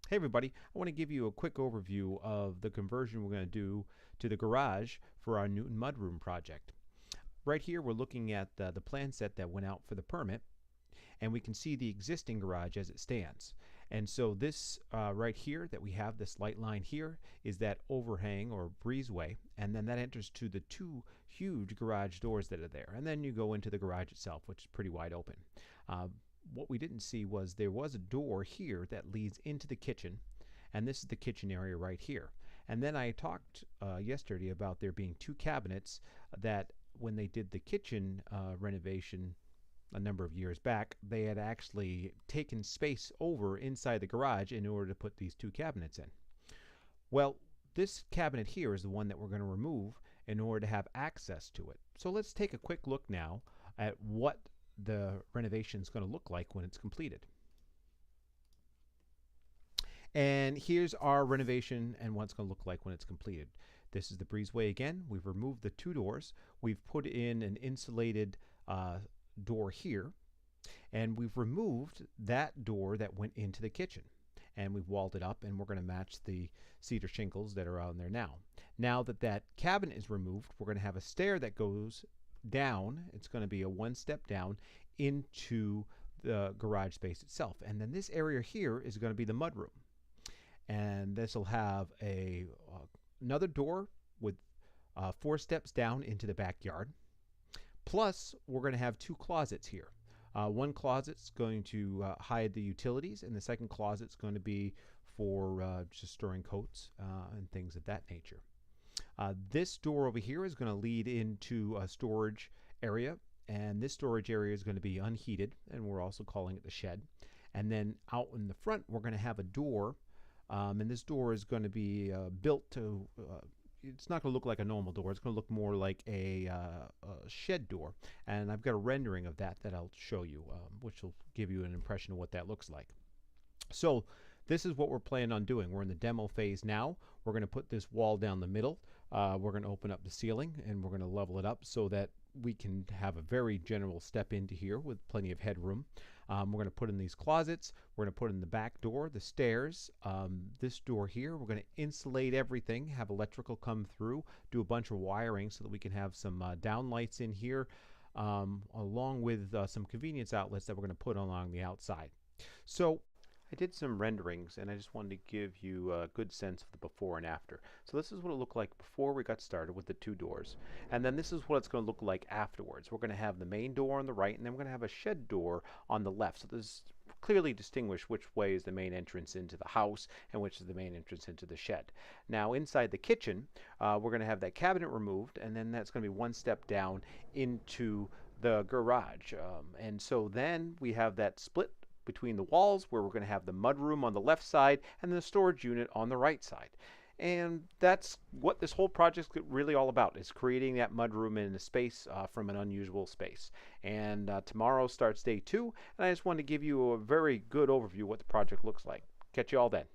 Hey everybody, I want to give you a quick overview of the conversion we're going to do to the garage for our new mudroom project. Right here we're looking at the plan set that went out for the permit, and we can see the existing garage as it stands. And so this right here that we have, this light line here, is that overhang or breezeway, and then that enters to the two huge garage doors that are there. And then you go into the garage itself, which is pretty wide open. What we didn't see was there was a door here that leads into the kitchen, and this is the kitchen area right here. And then I talked yesterday about there being two cabinets that when they did the kitchen renovation a number of years back, they had actually taken space over inside the garage in order to put these two cabinets in. Well, this cabinet here is the one that we're going to remove in order to have access to it. So let's take a quick look now at what the renovation is going to look like when it's completed. And here's our renovation and what it's going to look like when it's completed. This is the breezeway again. We've removed the two doors. We've put in an insulated door here, and we've removed that door that went into the kitchen, and we've walled it up, and we're going to match the cedar shingles that are on there now. Now that that cabinet is removed, we're going to have a stair that goes down. It's going to be a one-step down into the garage space itself, and then this area here is going to be the mudroom, and this will have another door with 4 steps down into the backyard. Plus, we're going to have 2 closets here. One closet's going to hide the utilities, and the second closet's going to be for just storing coats and things of that nature. This door over here is going to lead into a storage area, and this storage area is going to be unheated, and we're also calling it the shed. And then out in the front, we're going to have a door, and this door is going to be built to it's not going to look like a normal door. It's going to look more like a shed door, and I've got a rendering of that I'll show you, which will give you an impression of what that looks like. So this is what we're planning on doing. We're in the demo phase now. We're going to put this wall down the middle. We're going to open up the ceiling, and we're going to level it up so that we can have a very general step into here with plenty of headroom. We're going to put in these closets. We're going to put in the back door, the stairs, this door here. We're going to insulate everything, have electrical come through, do a bunch of wiring so that we can have some downlights in here, along with some convenience outlets that we're going to put along the outside. So I did some renderings, and I just wanted to give you a good sense of the before and after. So this is what it looked like before we got started with the 2 doors. And then this is what it's going to look like afterwards. We're going to have the main door on the right, and then we're going to have a shed door on the left. So this clearly distinguish which way is the main entrance into the house and which is the main entrance into the shed. Now inside the kitchen, we're going to have that cabinet removed, and then that's going to be one step down into the garage. And so then we have that split between the walls where we're going to have the mudroom on the left side and the storage unit on the right side. And that's what this whole project's really all about, is creating that mudroom in a space from an unusual space. And tomorrow starts day 2, and I just wanted to give you a very good overview of what the project looks like. Catch you all then.